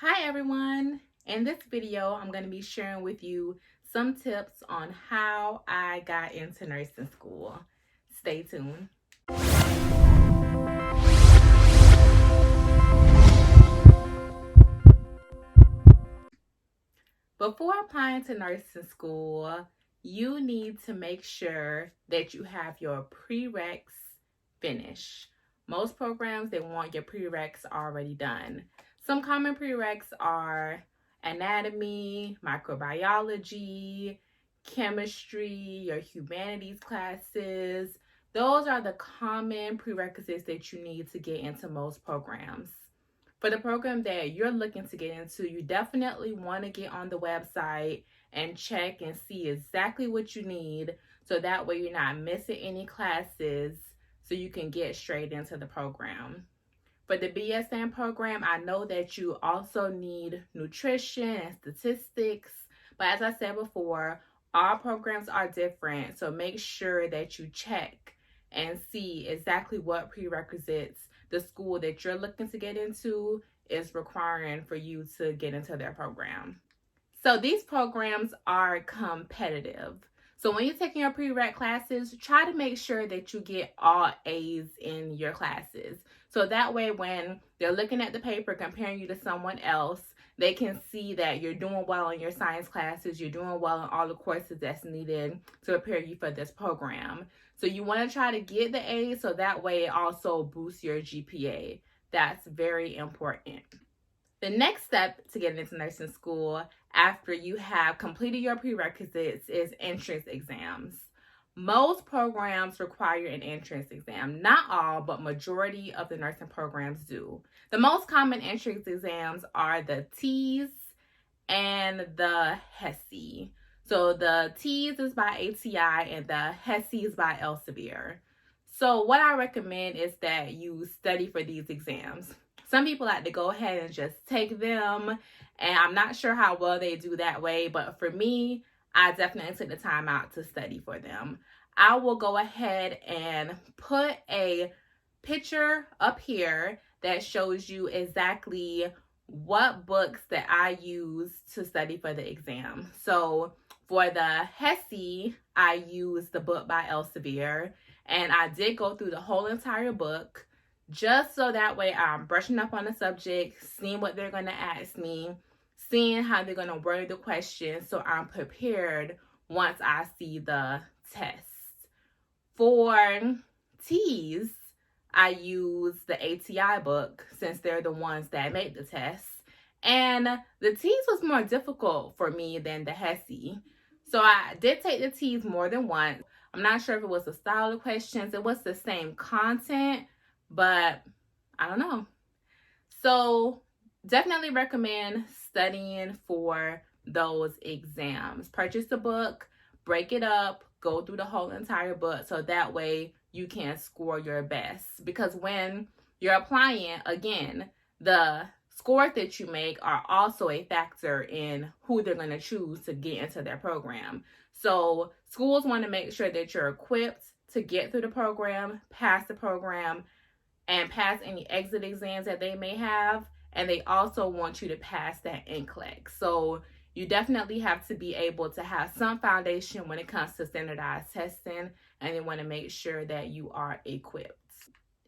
Hi everyone! In this video, I'm going to be sharing with you some tips on how I got into nursing school. Stay tuned. Before applying to nursing school, you need to make sure that you have your prereqs finished. Most programs, they want your prereqs already done. Some common prereqs are anatomy, microbiology, chemistry, your humanities classes. Those are the common prerequisites that you need to get into most programs. For the program that you're looking to get into, you definitely want to get on the website and check and see exactly what you need, so that way you're not missing any classes, so you can get straight into the program. For the BSN program, I know that you also need nutrition and statistics, but as I said before, all programs are different, so make sure that you check and see exactly what prerequisites the school that you're looking to get into is requiring for you to get into their program. So these programs are competitive. So when you're taking your prereq classes, try to make sure that you get all A's in your classes. So that way when they're looking at the paper, comparing you to someone else, they can see that you're doing well in your science classes, you're doing well in all the courses that's needed to prepare you for this program. So you want to try to get the A's, so that way it also boosts your GPA. That's very important. The next step to getting into nursing school after you have completed your prerequisites is entrance exams. Most programs require an entrance exam. Not all, but majority of the nursing programs do. The most common entrance exams are the TEAS and the Hesi. So the TEAS is by ATI and the Hesi is by Elsevier. So what I recommend is that you study for these exams. Some people like to go ahead and just take them, and I'm not sure how well they do that way, but for me, I definitely took the time out to study for them. I will go ahead and put a picture up here that shows you exactly what books that I use to study for the exam. So for the Hesi, I use the book by Elsevier, and I did go through the whole entire book, just so that way I'm brushing up on the subject, seeing what they're going to ask me, seeing how they're going to word the questions, so I'm prepared once I see the test. For TEAS, I use the ATI book, since they're the ones that make the test. And the TEAS was more difficult for me than the Hesi. So I did take the TEAS more than once. I'm not sure if it was the style of questions. It was the same content, but I don't know. So definitely recommend studying for those exams. Purchase the book, break it up, go through the whole entire book, so that way you can score your best. Because when you're applying, again, the scores that you make are also a factor in who they're going to choose to get into their program. So schools want to make sure that you're equipped to get through the program, pass the program, and pass any exit exams that they may have. And they also want you to pass that NCLEX. So you definitely have to be able to have some foundation when it comes to standardized testing, and you want to make sure that you are equipped.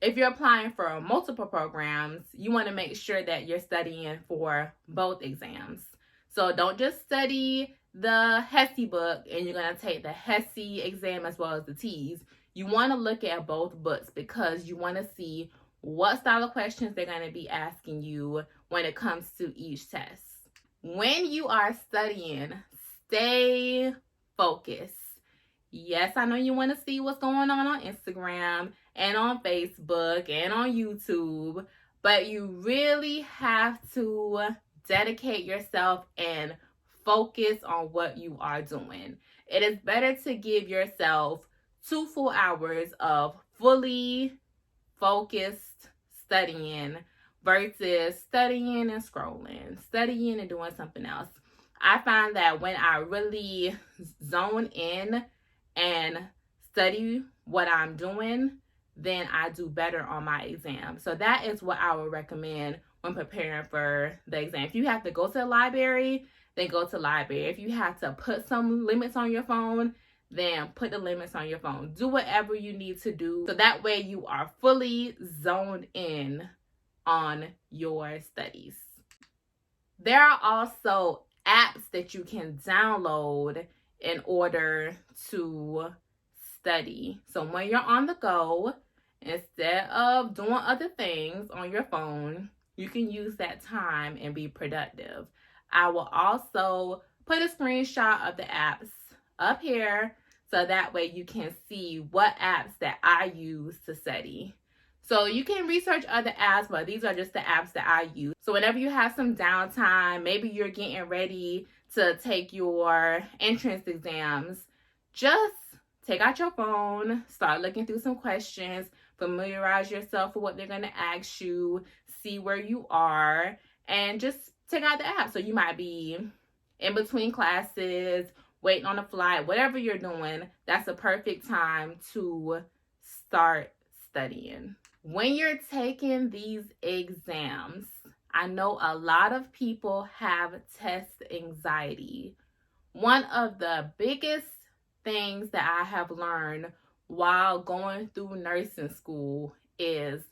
If you're applying for multiple programs, you want to make sure that you're studying for both exams. So don't just study the Hesi book and you're going to take the Hesi exam as well as the TEAS. You want to look at both books, because you want to see what style of questions they're going to be asking you when it comes to each test. When you are studying, stay focused. Yes, I know you want to see what's going on Instagram and on Facebook and on YouTube, but you really have to dedicate yourself and focus on what you are doing. It is better to give yourself 2 full hours of fully focused studying versus studying and scrolling, studying and doing something else. I find that when I really zone in and study what I'm doing, then I do better on my exam. So that is what I would recommend when preparing for the exam. If you have to go to the library, then go to the library. If you have to put some limits on your phone, then put the limits on your phone. Do whatever you need to do so that way you are fully zoned in on your studies. There are also apps that you can download in order to study. So when you're on the go, instead of doing other things on your phone, you can use that time and be productive. I will also put a screenshot of the apps up here so that way you can see what apps that I use to study. So you can research other apps, but these are just the apps that I use. So whenever you have some downtime, maybe you're getting ready to take your entrance exams, just take out your phone, start looking through some questions, familiarize yourself with what they're going to ask you, see where you are, and just take out the app. So you might be in between classes, waiting on a flight, whatever you're doing, that's a perfect time to start studying. When you're taking these exams, I know a lot of people have test anxiety. One of the biggest things that I have learned while going through nursing school is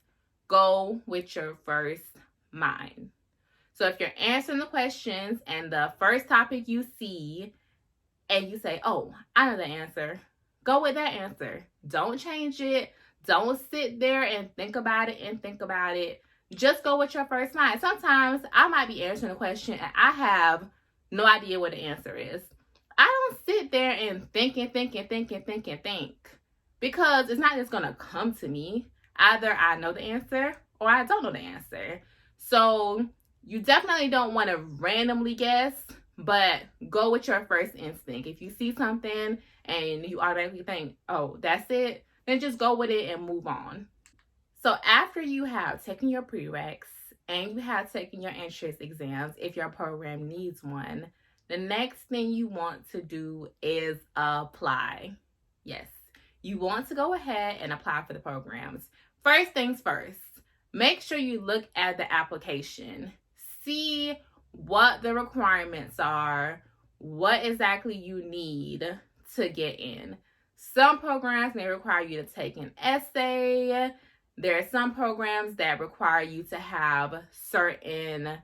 go with your first mind. So if you're answering the questions and the first topic you see and you say, oh, I know the answer, go with that answer. Don't change it. Don't sit there and think about it. Just go with your first mind. Sometimes I might be answering a question and I have no idea what the answer is. I don't sit there and think. Because it's not just going to come to me. Either I know the answer or I don't know the answer. So you definitely don't want to randomly guess, but go with your first instinct. If you see something and you automatically think, oh, that's it, then just go with it and move on. So after you have taken your prereqs and you have taken your entrance exams, if your program needs one, the next thing you want to do is apply. Yes, you want to go ahead and apply for the programs. First things first, make sure you look at the application. See what the requirements are, what exactly you need to get in. Some programs may require you to take an essay. There are some programs that require you to have certain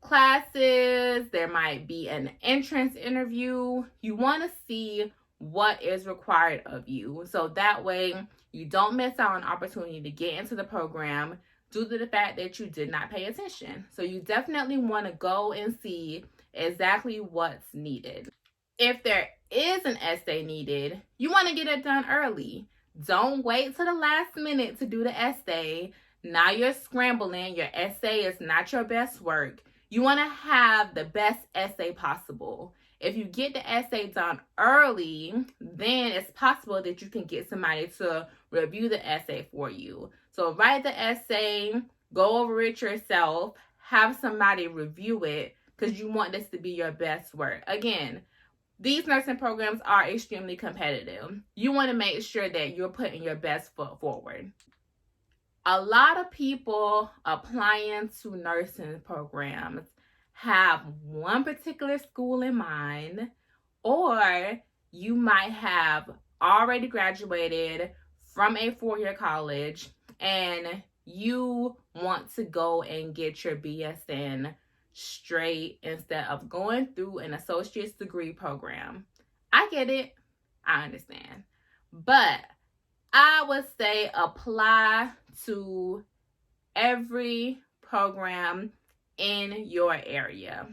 classes. There might be an entrance interview. You want to see what is required of you. So that way you don't miss out on an opportunity to get into the program due to the fact that you did not pay attention. So you definitely want to go and see exactly what's needed. If there is an essay needed, you want to get it done early. Don't wait till the last minute to do the essay. Now you're scrambling. Your essay is not your best work. You want to have the best essay possible. If you get the essay done early, then it's possible that you can get somebody to review the essay for you. So write the essay, go over it yourself, have somebody review it because you want this to be your best work. Again, these nursing programs are extremely competitive. You want to make sure that you're putting your best foot forward. A lot of people applying to nursing programs have one particular school in mind, or you might have already graduated from a four-year college and you want to go and get your BSN straight instead of going through an associate's degree program. I get it. I understand. But I would say apply to every program in your area.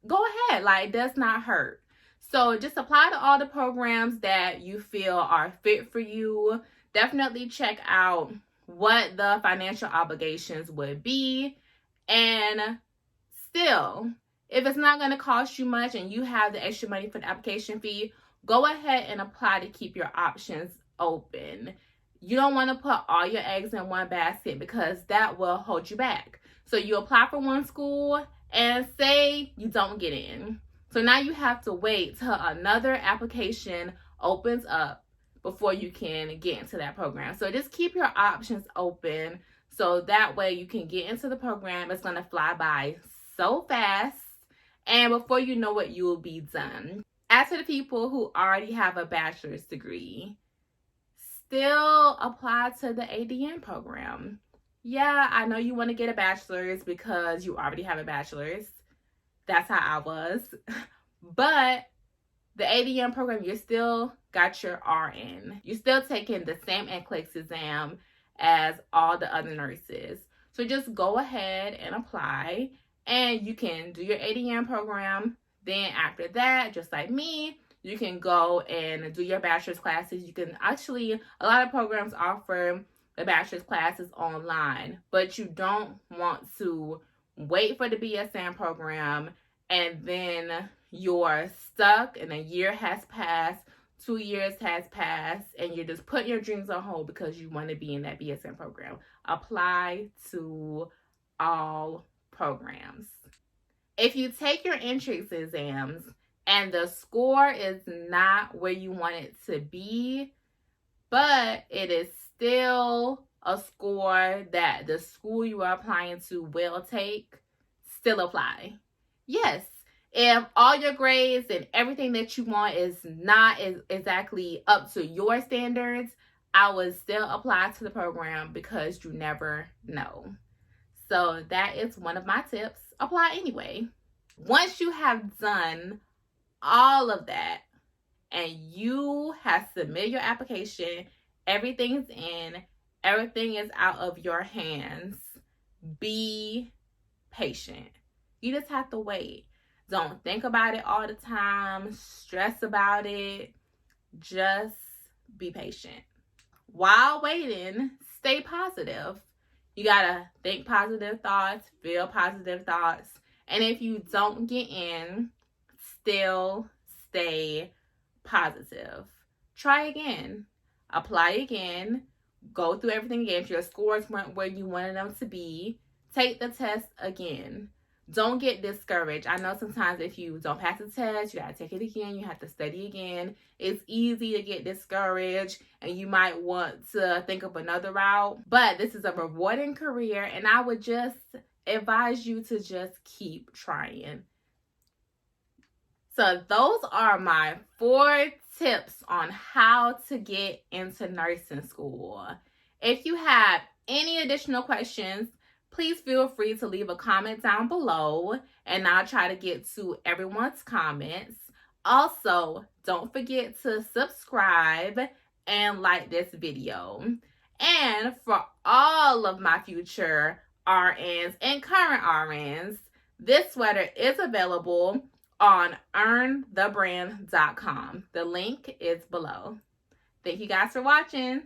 Go ahead. It does not hurt. So just apply to all the programs that you feel are fit for you. Definitely check out what the financial obligations would be. And still, if it's not going to cost you much and you have the extra money for the application fee, go ahead and apply to keep your options open. You don't want to put all your eggs in one basket because that will hold you back. So you apply for one school and say you don't get in. So now you have to wait till another application opens up before you can get into that program. So just keep your options open So that way you can get into the program. It's going to fly by so fast. And before you know it, you will be done. As for the people who already have a bachelor's degree, still apply to the ADN program. Yeah, I know you want to get a bachelor's because you already have a bachelor's. That's how I was. But the ADN program, you still got your RN. You're still taking the same NCLEX exam as all the other nurses. So just go ahead and apply, and you can do your ADN program. Then after that, just like me, you can go and do your bachelor's classes. You can actually, a lot of programs offer the bachelor's classes online, but you don't want to wait for the BSN program and then you're stuck and a year has passed, 2 years has passed, and you're just putting your dreams on hold because you want to be in that BSN program. Apply to all programs. If you take your entrance exams and the score is not where you want it to be, but it is still a score that the school you are applying to will take, still apply. Yes, if all your grades and everything that you want is not exactly up to your standards, I would still apply to the program because you never know. So that is one of my tips. Apply anyway. Once you have done all of that and you have submitted your application, everything's in, everything is out of your hands, be patient. You just have to wait. Don't think about it all the time, stress about it. Just be patient. While waiting, stay positive. You gotta think positive thoughts, feel positive thoughts. And if you don't get in, still stay positive. Try again. Apply again. Go through everything again. If your scores weren't where you wanted them to be, take the test again. Don't get discouraged. I know sometimes if you don't pass the test, you gotta take it again. You have to study again. It's easy to get discouraged and you might want to think of another route. But this is a rewarding career and I would just advise you to just keep trying. So those are my 4 tips on how to get into nursing school. If you have any additional questions, please feel free to leave a comment down below and I'll try to get to everyone's comments. Also, don't forget to subscribe and like this video. And for all of my future RNs and current RNs, this sweater is available on earnthebrand.com. The link is below. Thank you guys for watching.